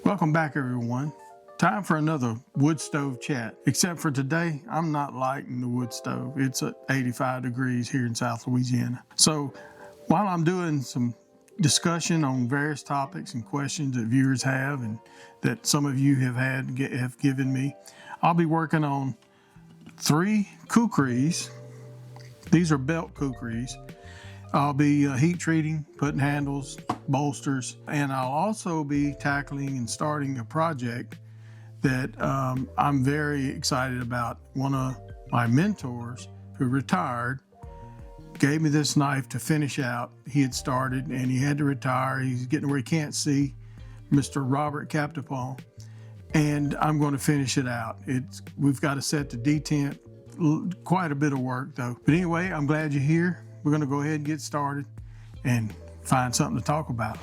Welcome back, everyone. Time for another wood stove chat. Except for today, I'm not lighting the wood stove. It's at 85 degrees here in South Louisiana. So while I'm doing some discussion on various topics and questions that viewers have and that some of you have given me, I'll be working on 3 kukris. These are belt kukris. I'll be heat treating, putting handles, bolsters, and I'll also be tackling and starting a project that I'm very excited about. One of my mentors who retired gave me this knife to finish out. He had started and he had to retire. He's getting where he can't see, Mr. Robert Captapon, and I'm going to finish it out. We've got to set the detent, quite a bit of work though. But anyway, I'm glad you're here. We're going to go ahead and get started and find something to talk about.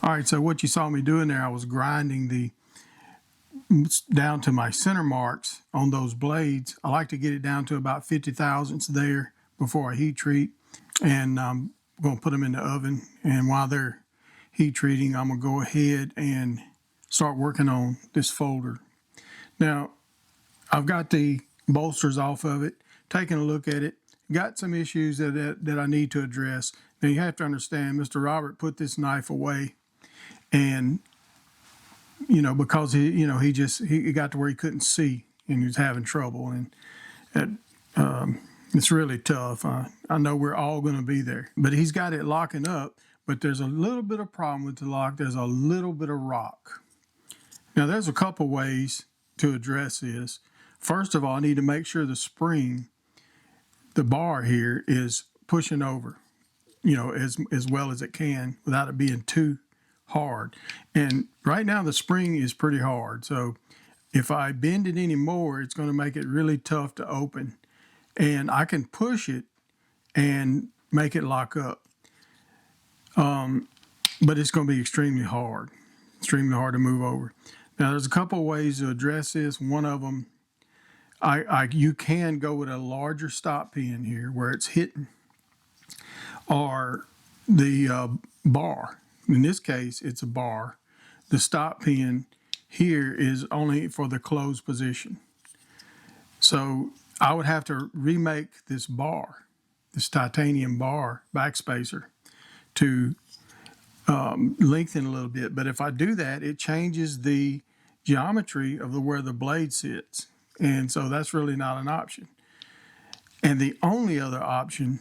All right, so what you saw me doing there, I was grinding down to my center marks on those blades. I like to get it down to about 50 thousandths there before I heat treat. And I'm going to put them in the oven. And while they're heat treating, I'm going to go ahead and start working on this folder. Now, I've got the bolsters off of it, taking a look at it. Got some issues that I need to address. Now, you have to understand, Mr. Robert put this knife away. And, because he got to where he couldn't see and he was having trouble. And it's really tough. I know we're all going to be there. But he's got it locking up, but there's a little bit of problem with the lock. There's a little bit of rock. Now, there's a couple ways to address this. First of all, I need to make sure the spring, the bar here, is pushing over, as well as it can without it being too hard. And right now the spring is pretty hard, so if I bend it anymore, it's going to make it really tough to open. And I can push it and make it lock up, but it's going to be extremely hard to move over. Now, there's a couple of ways to address this. One of them, you can go with a larger stop pin here where it's hitting, or the bar. In this case, it's a bar. The stop pin here is only for the closed position. So I would have to remake this bar, this titanium bar backspacer, to lengthen a little bit. But if I do that, it changes the geometry of where the blade sits. And so that's really not an option. And the only other option,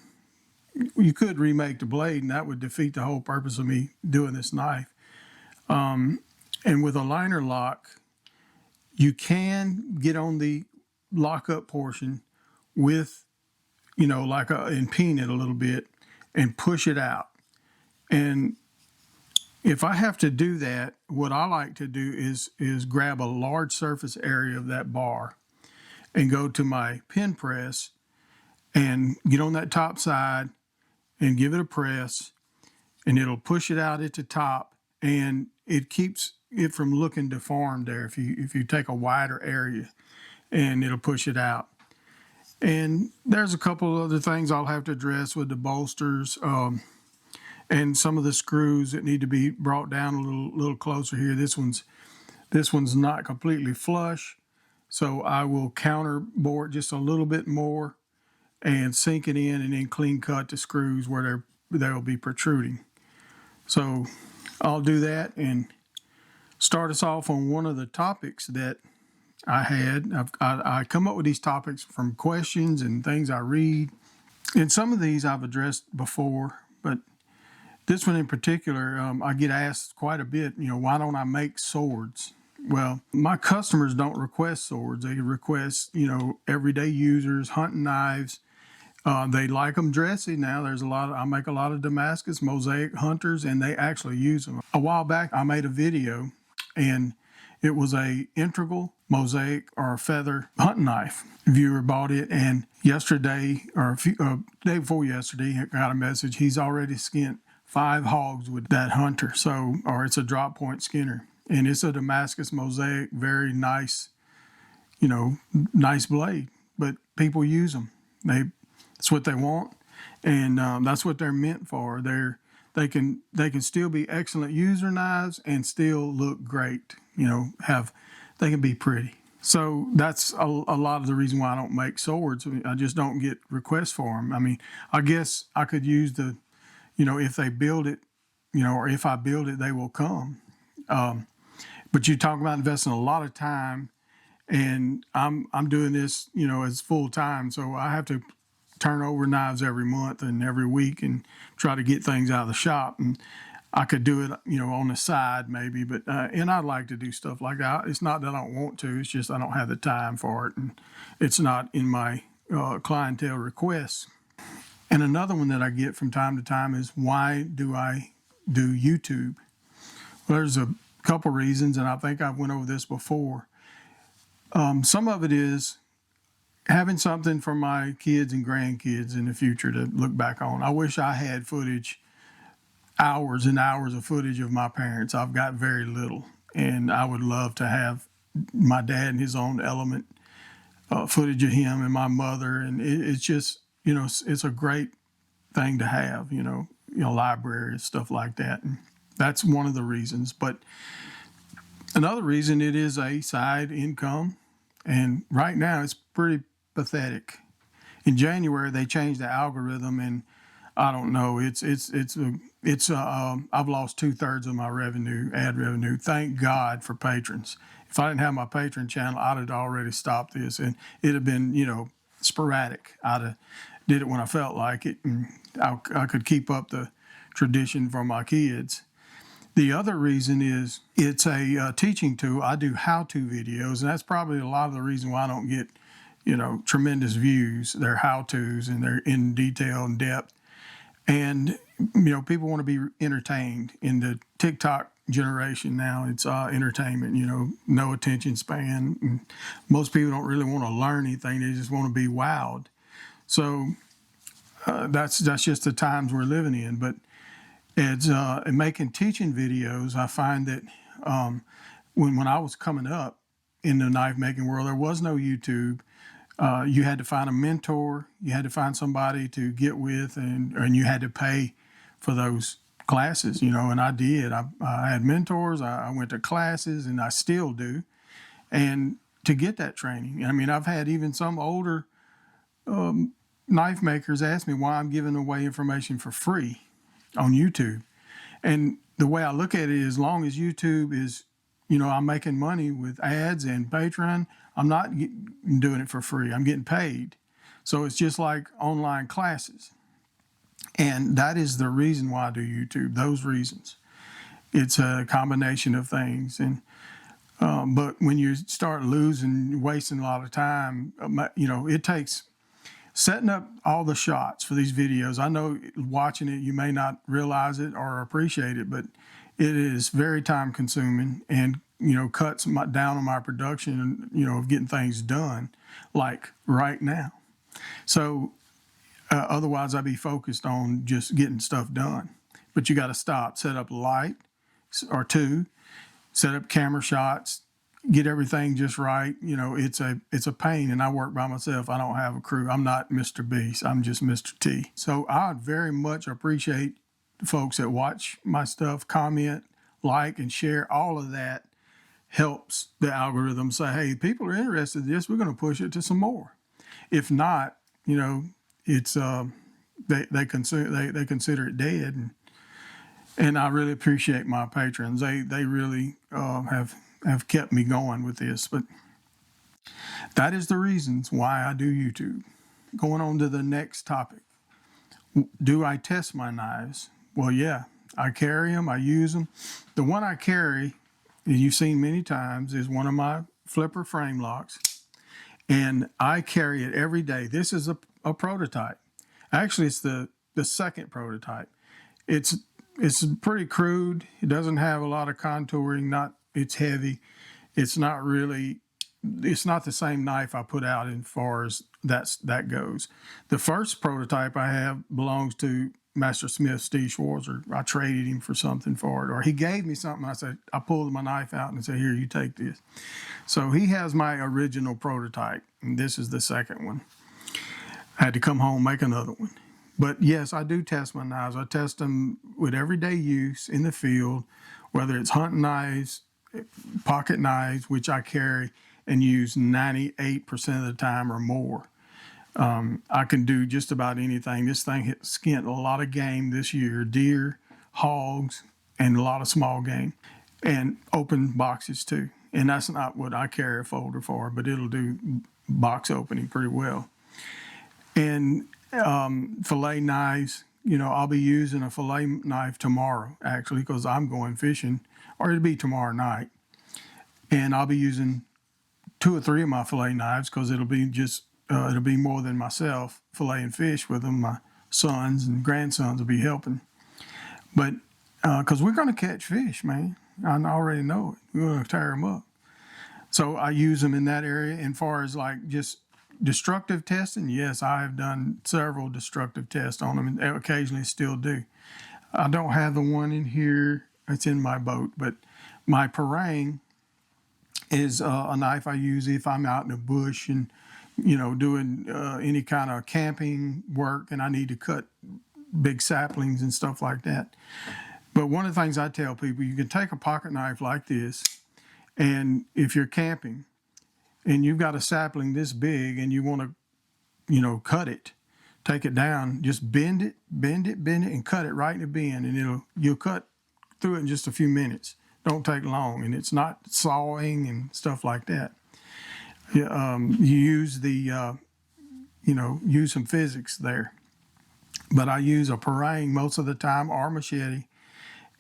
you could remake the blade, and that would defeat the whole purpose of me doing this knife. And with a liner lock, you can get on the lockup portion with, and pin it a little bit and push it out. And if I have to do that, what I like to do is grab a large surface area of that bar and go to my pin press and get on that top side and give it a press, and it'll push it out at the top, and it keeps it from looking deformed there if you take a wider area, and it'll push it out. And there's a couple other things I'll have to address with the bolsters, and some of the screws that need to be brought down a little closer here. This one's not completely flush, So I will counter bore it just a little bit more and sink it in, and then clean cut the screws where they'll be protruding. So I'll do that and start us off on one of the topics that I had. I come up with these topics from questions and things I read. And some of these I've addressed before, but this one in particular, I get asked quite a bit, why don't I make swords? Well, my customers don't request swords. They request, everyday users, hunting knives. They like them dressy. Now I make a lot of Damascus mosaic hunters, and they actually use them. A while back, I made a video, and it was a integral mosaic or a feather hunting knife. Viewer bought it, and yesterday, or day before yesterday, I got a message. He's already skinned 5 hogs with that hunter. Or it's a drop point skinner, and it's a Damascus mosaic, very nice, nice blade. But people use them. That's what they want, and that's what they're meant for. They can still be excellent user knives and still look great. They can be pretty. So that's a lot of the reason why I don't make swords. I just don't get requests for them. I mean, I guess I could use if they build it, or if I build it, they will come. But you talk about investing a lot of time, and I'm doing this, as full time, so I have to turn over knives every month and every week and try to get things out of the shop. And I could do it, on the side maybe, but and I'd like to do stuff like that. It's not that I don't want to, it's just I don't have the time for it, and it's not in my clientele requests. And another one that I get from time to time is, why do I do YouTube? Well, there's a couple reasons, and I think I've went over this before. Some of it is having something for my kids and grandkids in the future to look back on. I wish I had footage, hours and hours of footage of my parents. I've got very little, and I would love to have my dad in his own element, footage of him and my mother, and it's just, it's a great thing to have, library and stuff like that. And that's one of the reasons. But another reason, it is a side income, and right now it's pretty pathetic. In January, they changed the algorithm, and I don't know. I've lost 2/3 of my ad revenue. Thank God for patrons. If I didn't have my patron channel, I'd have already stopped this, and it'd have been, sporadic. I'd have did it when I felt like it, and I could keep up the tradition for my kids. The other reason is it's a teaching tool. I do how-to videos, and that's probably a lot of the reason why I don't get tremendous views. They're how-tos, and they're in detail and depth. And, people want to be entertained. In the TikTok generation now, it's entertainment, no attention span. And most people don't really want to learn anything. They just want to be wowed. So that's just the times we're living in. But it's in making teaching videos, I find that when I was coming up in the knife making world, there was no YouTube. You had to find a mentor. You had to find somebody to get with, and you had to pay for those classes, and I did. I had mentors. I went to classes, and I still do. And to get that training, I mean, I've had even some older knife makers ask me why I'm giving away information for free on YouTube. And the way I look at it, as long as YouTube is, I'm making money with ads and Patreon, I'm not doing it for free. I'm getting paid. So it's just like online classes. And that is the reason why I do YouTube, those reasons. It's a combination of things. And but when you start wasting a lot of time, it takes setting up all the shots for these videos. I know watching it, you may not realize it or appreciate it, but it is very time consuming, and, cuts down on my production, of getting things done, like right now. So otherwise I'd be focused on just getting stuff done. But you got to stop, set up light or two, set up camera shots, get everything just right. It's a pain, and I work by myself. I don't have a crew. I'm not Mr. Beast. I'm just Mr. T. So I very much appreciate the folks that watch my stuff, comment, like, and share. All of that helps the algorithm say, hey, people are interested in this, we're going to push it to some more. If not, you know, it's they consider it dead. And I really appreciate my patrons. They really have kept me going with this. But that is the reasons why I do YouTube. Going on to the next topic. Do I test my knives? Well, yeah, I carry them, I use them. The one I carry, you've seen many times, is one of my flipper frame locks. And I carry it every day. This is a prototype. Actually, it's the second prototype. It's pretty crude. It doesn't have a lot of contouring. It's heavy. It's not the same knife I put out as far as that goes. The first prototype I have belongs to Master Smith Steve Schwarzer. I traded him for something for it, or he gave me something. I pulled my knife out and said, here, you take this. So he has my original prototype, and this is the second one. I had to come home, make another one. But yes, I do test my knives. I test them with everyday use in the field, whether it's hunting knives, pocket knives, which I carry and use 98% of the time or more. I can do just about anything. This thing skinned a lot of game this year, deer, hogs, and a lot of small game, and open boxes too. And that's not what I carry a folder for, but it'll do box opening pretty well. And fillet knives, you know, I'll be using a fillet knife tomorrow, actually, because I'm going fishing, or it'll be tomorrow night. And I'll be using 2 or 3 of my fillet knives, because it'll be more than myself filleting fish with them. My sons and grandsons will be helping. But because we're going to catch fish, man. I already know it. We're going to tear them up. So I use them in that area. And far as like just destructive testing, yes, I have done several destructive tests on them, and occasionally still do. I don't have the one in here. It's in my boat. But my parang is a knife I use if I'm out in the bush and, you know, doing any kind of camping work and I need to cut big saplings and stuff like that. But one of the things I tell people, you can take a pocket knife like this, and if you're camping and you've got a sapling this big and you want to, you know, cut it, take it down, just bend it, and cut it right in the bend, and you'll cut through it in just a few minutes. Don't take long, and it's not sawing and stuff like that. You use use some physics there. But I use a parang most of the time, or machete,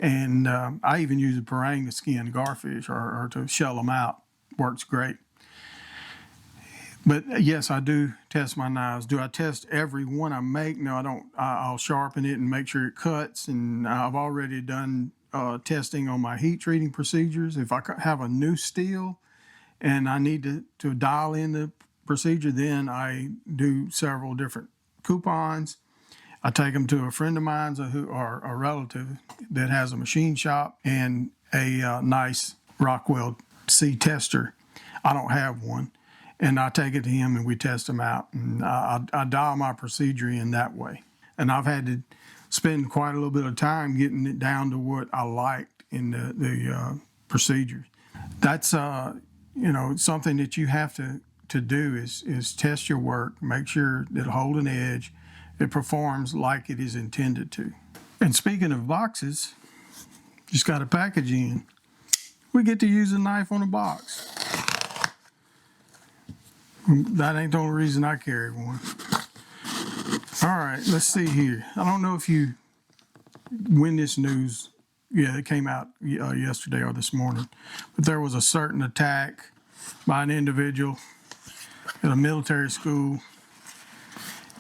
and I even use a parang to skin garfish or to shell them out. Works great. But yes, I do test my knives. Do I test every one I make? No, I don't. I'll sharpen it and make sure it cuts, and I've already done testing on my heat treating procedures. If I have a new steel and I need to dial in the procedure, then I do several different coupons. I take them to a friend of mine or a relative that has a machine shop and a nice Rockwell C tester. I don't have one. And I take it to him and we test them out. And I dial my procedure in that way. And I've had to spend quite a little bit of time getting it down to what I liked in the procedures. That's something that you have to do is test your work, make sure that it'll hold an edge, it performs like it is intended to. And speaking of boxes, just got a package in. We get to use a knife on a box. That ain't the only reason I carry one. All right, let's see here. I don't know when this news, it came out yesterday or this morning, but there was a certain attack by an individual at a military school,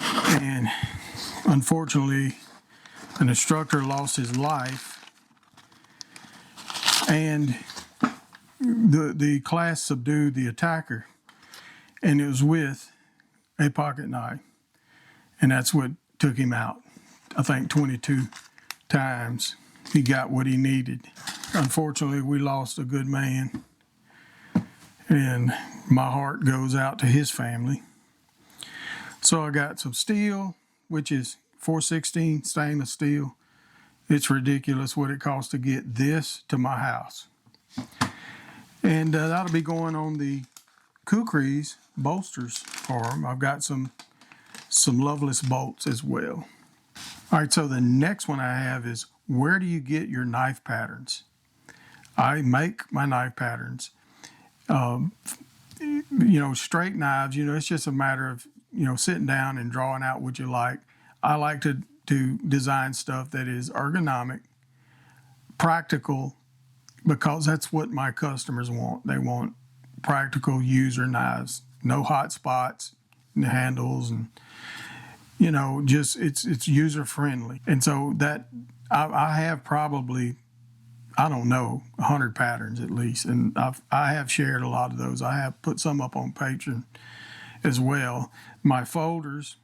and unfortunately, an instructor lost his life, and the class subdued the attacker, and it was with a pocket knife. And that's what took him out. I think 22 times he got what he needed. Unfortunately, we lost a good man. And my heart goes out to his family. So I got some steel, which is 416 stainless steel. It's ridiculous what it costs to get this to my house. And that'll be going on the kukris bolsters for them. I've got some loveless bolts as well. All right, so the next one I have is, where do you get your knife patterns? I make my knife patterns. Straight knives, it's just a matter of, sitting down and drawing out what you like. I like to design stuff that is ergonomic, practical, because that's what my customers want. They want practical user knives, no hot spots in the handles, and just it's user friendly. And so that I have probably, I don't know, 100 patterns at least, and I have shared a lot of those. I have put some up on Patreon as well. My folders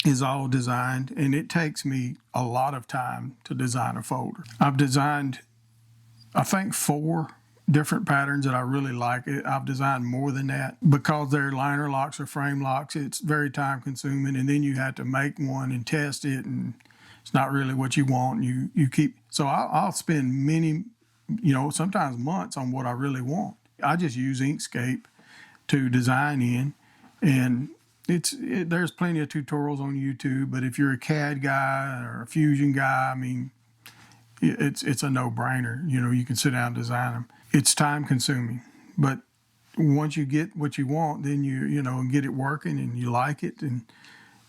is all designed, and it takes me a lot of time to design a folder. I've designed, I think, 4 different patterns that I really like. I've designed more than that because they're liner locks or frame locks. It's very time consuming, and then you have to make one and test it, and it's not really what you want. You keep, so I'll spend many, sometimes months on what I really want. I just use Inkscape to design in, and there's plenty of tutorials on YouTube, but if you're a CAD guy or a Fusion guy, I mean, it's a no-brainer. You can sit down and design them. It's time consuming, but once you get what you want, then you get it working and you like it, and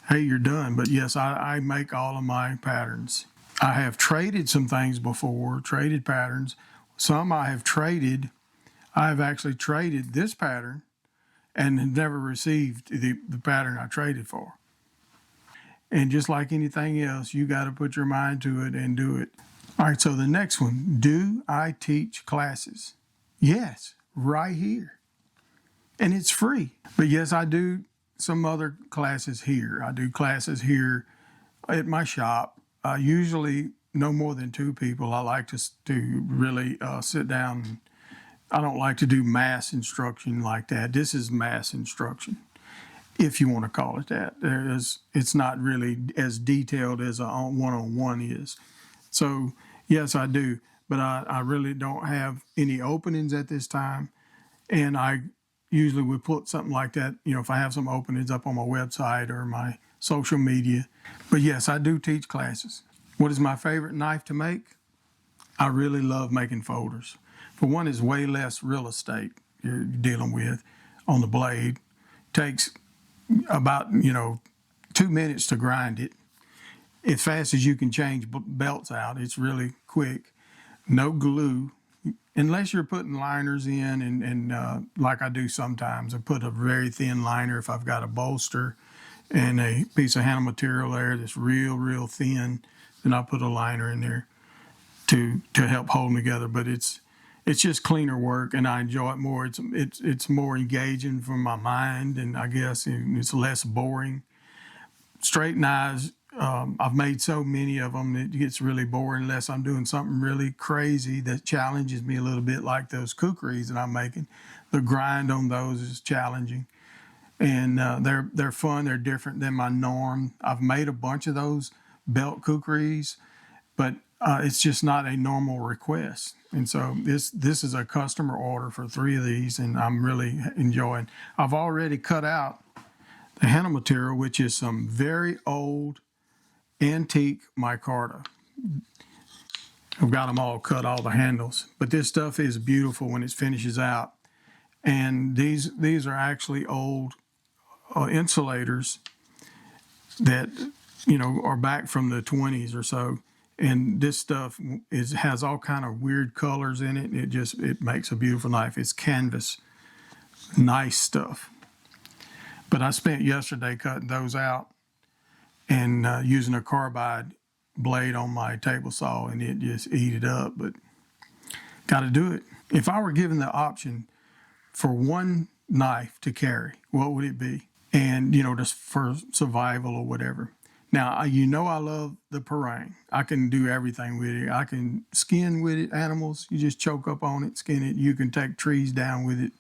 hey, you're done. But yes, I make all of my patterns. I have traded some things before, traded patterns. Some I have traded. I have actually traded this pattern and never received the pattern I traded for. And just like anything else, you got to put your mind to it and do it. All right, so the next one, do I teach classes? Yes, right here. And it's free. But yes, I do some other classes here. I do classes here at my shop. Usually no more than 2 people. I like to really sit down. I don't like to do mass instruction like that. This is mass instruction, if you want to call it that. It's not really as detailed as a one-on-one is. So yes, I do, but I really don't have any openings at this time, and I usually would put something like that, if I have some openings up on my website or my social media. But yes, I do teach classes. What is my favorite knife to make? I really love making folders. For one, it's way less real estate you're dealing with on the blade. Takes about, 2 minutes to grind it. As fast as you can change belts out, it's really quick. No glue, unless you're putting liners in, and like I do sometimes. I put a very thin liner if I've got a bolster and a piece of handle material there that's real thin, then I'll put a liner in there to help hold them together. But it's just cleaner work, and I enjoy it more. It's more engaging for my mind, and I guess it's less boring. Straight knives, I've made so many of them, it gets really boring unless I'm doing something really crazy that challenges me a little bit, like those kukris that I'm making. The grind on those is challenging, and they're fun. They're different than my norm. I've made a bunch of those belt kukris, but it's just not a normal request. And so this is a customer order for 3 of these, and I'm really enjoying. I've already cut out the handle material, which is some very old antique micarta. I've got them all cut, all the handles, but this stuff is beautiful when it finishes out. And these are actually old insulators that are back from the 20s or so. And this stuff has all kind of weird colors in it. It makes a beautiful knife. It's canvas, nice stuff. But I spent yesterday cutting those out and using a carbide blade on my table saw, and it just eat it up. But got to do it. If I were given the option for one knife to carry, what would it be? And just for survival or whatever. Now, I love the parang. I can do everything with it. I can skin with it, animals. You just choke up on it, skin it. You can take trees down with it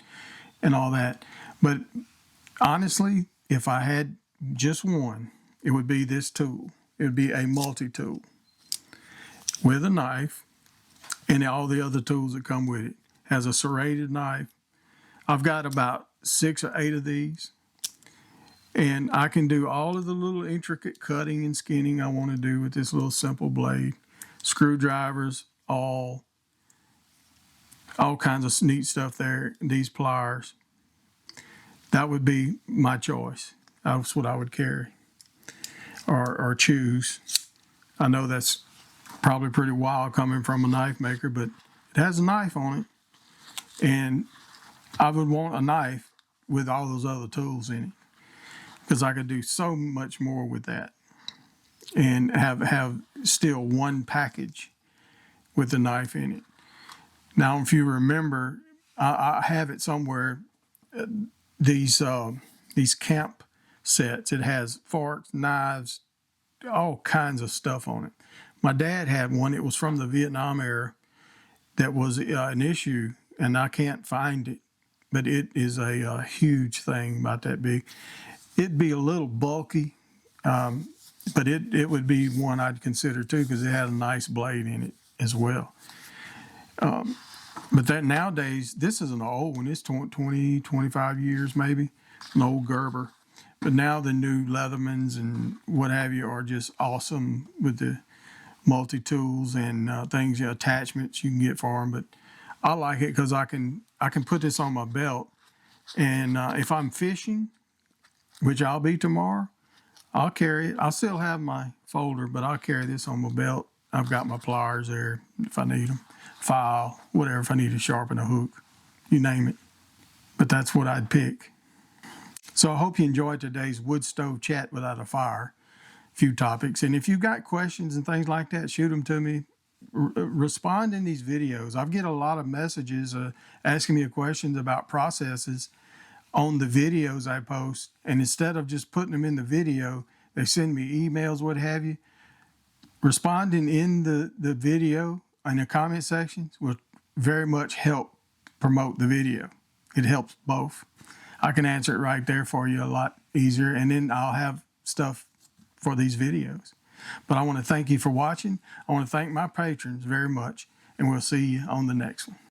and all that. But honestly, if I had just one, it would be this tool. It would be a multi-tool with a knife and all the other tools that come with it. has a serrated knife. I've got about 6 or 8 of these, and I can do all of the little intricate cutting and skinning I want to do with this little simple blade. Screwdrivers, all kinds of neat stuff there. These pliers, that would be my choice. That's what I would carry or choose. I know that's probably pretty wild coming from a knife maker, but it has a knife on it, and I would want a knife with all those other tools in it, because I could do so much more with that and have still one package with the knife in it. Now, if you remember, I have it somewhere, these camp sets. It has forks, knives, all kinds of stuff on it. My dad had one. It was from the Vietnam era that was an issue, and I can't find it, but it is a huge thing, about that big. It'd be a little bulky, but it would be one I'd consider too, because it had a nice blade in it as well. But that nowadays, this is an old one. It's 20, 25 years maybe, an old Gerber. But now the new Leathermans and what have you are just awesome with the multi-tools and things, attachments you can get for them. But I like it because I can put this on my belt, and if I'm fishing, which I'll be tomorrow, I'll carry it. I'll still have my folder, but I'll carry this on my belt. I've got my pliers there if I need them, file, whatever, if I need to sharpen a hook, you name it. But that's what I'd pick. So I hope you enjoyed today's wood stove chat without a fire, few topics. And if you've got questions and things like that, shoot them to me. Respond in these videos. I get a lot of messages asking me questions about processes on the videos I post. And instead of just putting them in the video, they send me emails, what have you. Responding in the video in the comment sections will very much help promote the video. It helps both. I can answer it right there for you a lot easier, and then I'll have stuff for these videos. But I want to thank you for watching. I want to thank my patrons very much, and we'll see you on the next one.